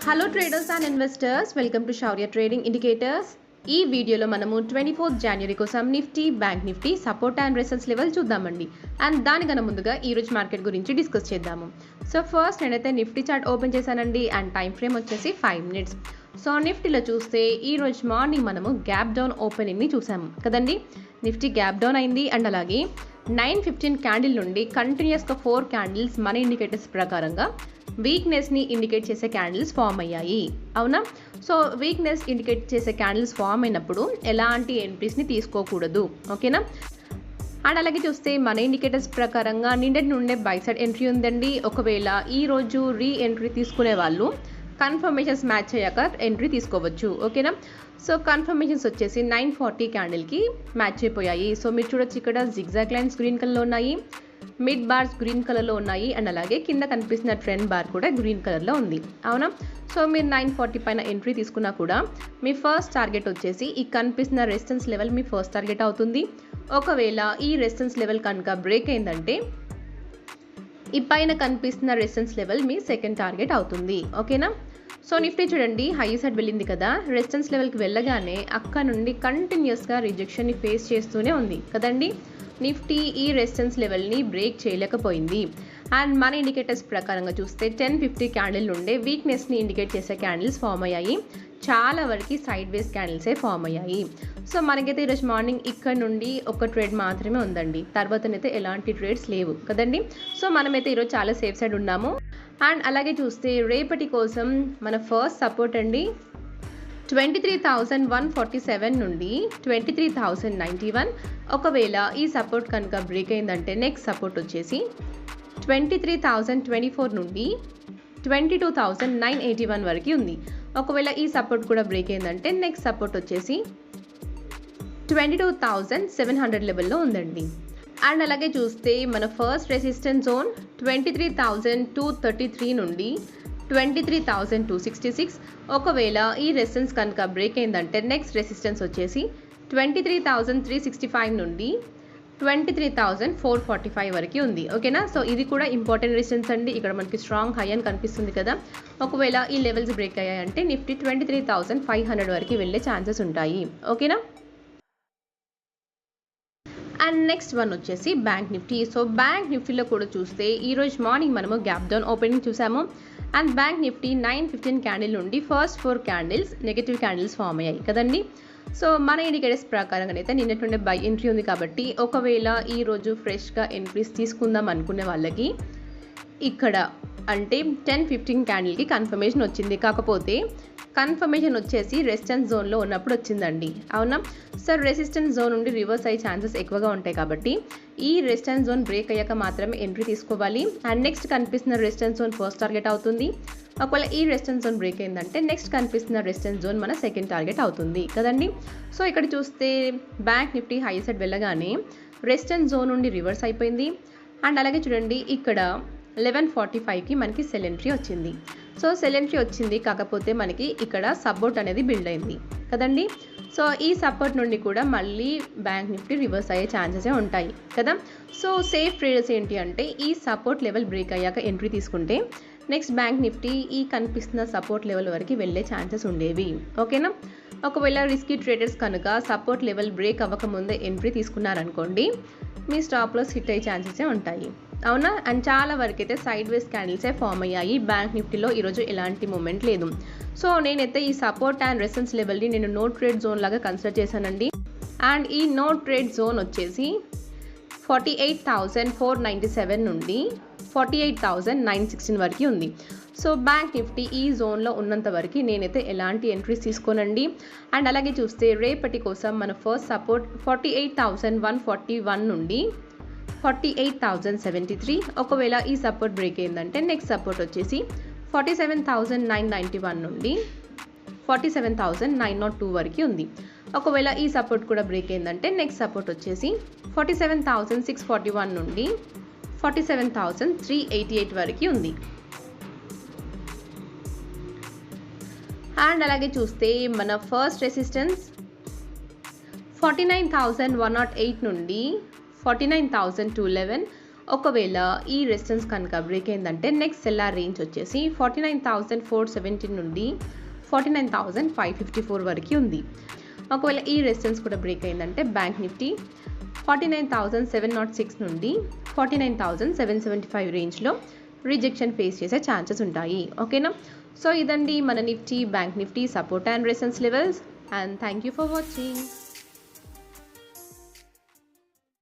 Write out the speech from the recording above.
Hello traders and investors, welcome to Shaurya trading indicators. ఈ వీడియోలో మనము 24 జనవరి కోసం Nifty, bank Nifty support and resistance level చూద్దామండి. And దానికన్నా ముందుగా ఈ రోజు మార్కెట్ గురించి డిస్కస్ చేద్దాము. సో ఫస్ట్ నేనైతే నిఫ్టీ చార్ట్ ఓపెన్ చేశానండి అండ్ టైం ఫ్రేమ్ వచ్చేసి 5 మినిట్స్. సో నిఫ్టీలో చూస్తే ఈ రోజు మార్నింగ్ మనము గ్యాప్ డౌన్ ఓపెనింగ్ని చూసాము కదండి. నిఫ్టీ గ్యాప్ డౌన్ అయింది అండ్ అలాగే 9:15 క్యాండిల్ నుండి కంటిన్యూస్గా 4 క్యాండిల్స్ మన ఇండికేటర్స్ ప్రకారంగా వీక్నెస్ని ఇండికేట్ చేసే క్యాండిల్స్ ఫామ్ అయ్యాయి, అవునా? సో వీక్నెస్ ఇండికేట్ చేసే క్యాండిల్స్ ఫామ్ అయినప్పుడు ఎలాంటి ఎంట్రీస్ని తీసుకోకూడదు, ఓకేనా? అండ్ అలాగే చూస్తే మన ఇండికేటర్స్ ప్రకారంగా నిన్నటి నుండే బై సైడ్ ఎంట్రీ ఉందండి. ఒకవేళ ఈ రోజు రీ ఎంట్రీ తీసుకునే వాళ్ళు కన్ఫర్మేషన్స్ మ్యాచ్ అయ్యాక ఎంట్రీ తీసుకోవచ్చు, ఓకేనా? సో కన్ఫర్మేషన్స్ వచ్చేసి 9:40 క్యాండిల్కి మ్యాచ్ అయిపోయాయి. సో మీరు చూడొచ్చు ఇక్కడ జిగ్జాగ్ లైన్స్ గ్రీన్ కలర్లో ఉన్నాయి, మిడ్ బార్స్ గ్రీన్ కలర్లో ఉన్నాయి అండ్ అలాగే కింద కనిపిస్తున్న ట్రెండ్ బార్ కూడా గ్రీన్ కలర్లో ఉంది, అవునా? సో మీరు 9:40 పైన ఎంట్రీ తీసుకున్నా కూడా మీ ఫస్ట్ టార్గెట్ వచ్చేసి ఈ కనిపిస్తున్న రెసిస్టెన్స్ లెవెల్ మీ ఫస్ట్ టార్గెట్ అవుతుంది. ఒకవేళ ఈ రెసిస్టెన్స్ లెవెల్ కనుక బ్రేక్ అయిందంటే ఈ పైన కనిపిస్తున్న రెసిస్టెన్స్ లెవెల్ మీ సెకండ్ టార్గెట్ అవుతుంది, ఓకేనా? సో నిఫ్టీ చూడండి హై సైడ్ వెళ్ళింది కదా, రెసిస్టెన్స్ లెవెల్కి వెళ్ళగానే అక్కడ నుండి కంటిన్యూస్గా రిజెక్షన్ని ఫేస్ చేస్తూనే ఉంది కదండి. నిఫ్టీ ఈ రెసిస్టెన్స్ లెవెల్ని బ్రేక్ చేయలేకపోయింది. అండ్ మన ఇండికేటర్స్ ప్రకారంగా చూస్తే 10:50 క్యాండిల్ నుండే వీక్నెస్ని ఇండికేట్ చేసే క్యాండిల్స్ ఫామ్ అయ్యాయి. చాలా వరకు సైడ్ వేస్ క్యాండిల్సే ఫామ్ అయ్యాయి. సో మనకైతే ఈరోజు మార్నింగ్ ఇక్కడ నుండి ఒక ట్రేడ్ మాత్రమే ఉందండి, తర్వాతనైతే ఎలాంటి ట్రేడ్స్ లేవు కదండి. సో మనమైతే ఈరోజు చాలా సేఫ్ సైడ్ ఉన్నాము. అండ్ అలాగే చూస్తే రేపటి కోసం మన ఫస్ట్ సపోర్ట్ అండి 23,147 నుండి 23,091. ఒకవేళ ఈ సపోర్ట్ కనుక బ్రేక్ అయిందంటే నెక్స్ట్ సపోర్ట్ వచ్చేసి 23,024 నుండి 22,981 వరకు ఉంది. ఒకవేళ ఈ సపోర్ట్ కూడా బ్రేక్ అయిందంటే నెక్స్ట్ సపోర్ట్ వచ్చేసి 22,700 లెవెల్లో ఉందండి. అండ్ అలాగే చూస్తే మన ఫస్ట్ రెసిస్టెన్స్ జోన్ 23,233 నుండి 23,266. ఒకవేళ ఈ రెసిస్టెన్స్ కనుక బ్రేక్ అయిందంటే నెక్స్ట్ రెసిస్టెన్స్ వచ్చేసి 23,365 నుండి 23,445 వరకు ఉంది, ఓకేనా? సో ఇది కూడా ఇంపార్టెంట్ రెసిస్టెన్స్ అండి. ఇక్కడ మనకి స్ట్రాంగ్ హై అని కనిపిస్తుంది కదా. ఒకవేళ ఈ లెవెల్స్ బ్రేక్ అయ్యాయంటే నిఫ్టీ 23,500 వరకు వెళ్ళే ఛాన్సెస్ ఉంటాయి, ఓకేనా? అండ్ నెక్స్ట్ వన్ వచ్చేసి బ్యాంక్ నిఫ్టీ. సో బ్యాంక్ నిఫ్టీలో కూడా చూస్తే ఈరోజు మార్నింగ్ మనము గ్యాప్ డౌన్ ఓపెనింగ్ చూసాము. అండ్ బ్యాంక్ నిఫ్టీ 9:15 క్యాండిల్ నుండి first 4 candles negative candles form అయ్యాయి కదండి. సో మన ఇండికేటర్స్ ప్రకారంగా అయితే నిన్నటి నుండి బై ఎంట్రీ ఉంది కాబట్టి ఒకవేళ ఈరోజు ఫ్రెష్గా ఎంట్రీస్ తీసుకుందాం అనుకునే వాళ్ళకి ఇక్కడ అంటే 10:15 క్యాండిల్కి కన్ఫర్మేషన్ వచ్చింది. కాకపోతే కన్ఫర్మేషన్ వచ్చేసి రెసిస్టెన్స్ జోన్లో ఉన్నప్పుడు వచ్చిందండి, అవునా? సార్ రెసిస్టెన్స్ జోన్ నుండి రివర్స్ అయ్యే ఛాన్సెస్ ఎక్కువగా ఉంటాయి కాబట్టి ఈ రెసిస్టెన్స్ జోన్ బ్రేక్ అయ్యాక మాత్రమే ఎంట్రీ తీసుకోవాలి. అండ్ నెక్స్ట్ కనిపిస్తున్న రెసిస్టెన్స్ జోన్ ఫస్ట్ టార్గెట్ అవుతుంది. ఒకవేళ ఈ రెసిస్టెన్స్ జోన్ బ్రేక్ అయిందంటే నెక్స్ట్ కనిపిస్తున్న రెసిస్టెన్స్ జోన్ మన సెకండ్ టార్గెట్ అవుతుంది కదండి. సో ఇక్కడ చూస్తే బ్యాంక్ నిఫ్టీ హై సైడ్ వెళ్ళగానే రెసిస్టెన్స్ జోన్ నుండి రివర్స్ అయిపోయింది. అండ్ అలాగే చూడండి ఇక్కడ 11:45కి మనకి సెల్ ఎంట్రీ వచ్చింది. సో సెల్ ఎంట్రీ వచ్చింది, కాకపోతే మనకి ఇక్కడ సపోర్ట్ అనేది బిల్డ్ అయింది కదండి. సో ఈ సపోర్ట్ నుండి కూడా మళ్ళీ బ్యాంక్ నిఫ్టీ రివర్స్ అయ్యే ఛాన్సెసే ఉంటాయి కదా. సో సేఫ్ ట్రేడర్స్ ఏంటి అంటే ఈ సపోర్ట్ లెవెల్ బ్రేక్ అయ్యాక ఎంట్రీ తీసుకుంటే నెక్స్ట్ బ్యాంక్ నిఫ్టీ ఈ కనిపిస్తున్న సపోర్ట్ లెవెల్ వరకు వెళ్ళే ఛాన్సెస్ ఉండేవి, ఓకేనా? ఒకవేళ రిస్కీ ట్రేడర్స్ కనుక సపోర్ట్ లెవెల్ బ్రేక్ అవ్వకముందే ఎంట్రీ తీసుకున్నారనుకోండి మీ స్టాప్ లాస్ హిట్ అయ్యే ఛాన్సెసే ఉంటాయి, అవునా? అండ్ చాలా వరకు అయితే సైడ్ వేస్ క్యాండిల్సే ఫామ్ అయ్యాయి. బ్యాంక్ నిఫ్టీలో ఈరోజు ఎలాంటి మూమెంట్ లేదు. సో నేనైతే ఈ సపోర్ట్ అండ్ రెసిస్టెన్స్ లెవెల్ని నేను నో ట్రేడ్ జోన్ లాగా కన్సిడర్ చేశానండి. అండ్ ఈ నో ట్రేడ్ జోన్ వచ్చేసి 48,497 నుండి 48,916 వరకు ఉంది. సో బ్యాంక్ నిఫ్టీ ఈ జోన్లో ఉన్నంత వరకు నేనైతే ఎలాంటి ఎంట్రీస్ తీసుకోనండి. అండ్ అలాగే చూస్తే రేపటి కోసం మన ఫస్ట్ సపోర్ట్ 48,141 నుండి 48,073. ఒకవేళ ఈ సపోర్ట్ బ్రేక్ అయిందంటే నెక్స్ట్ సపోర్ట్ వచ్చేసి 47,991 నుండి 47,902 వరకు ఉంది. ఒకవేళ ఈ సపోర్ట్ కూడా బ్రేక్ అయిందంటే నెక్స్ట్ సపోర్ట్ వచ్చేసి 47,641 నుండి 47,388 వరకు ఉంది. అండ్ అలాగే చూస్తే మన ఫస్ట్ రెసిస్టెన్స్ 49,108 నుండి 49,211. ఒకవేళ ఈ రెసిస్టెన్స్ కనుక బ్రేక్ అయిందంటే నెక్స్ట్ సెల్లార్ రేంజ్ వచ్చేసి 49,417 నుండి 49,554 వరకు ఉంది. ఒకవేళ ఈ రెసిస్టెన్స్ కూడా బ్రేక్ అయిందంటే బ్యాంక్ నిఫ్టీ 49,706 నుండి 49,775 రేంజ్లో రిజెక్షన్ ఫేస్ చేసే ఛాన్సెస్ ఉంటాయి. ఓకేనా? సో ఇదండి మన Nifty, bank Nifty support and resistance levels. And thank you for watching.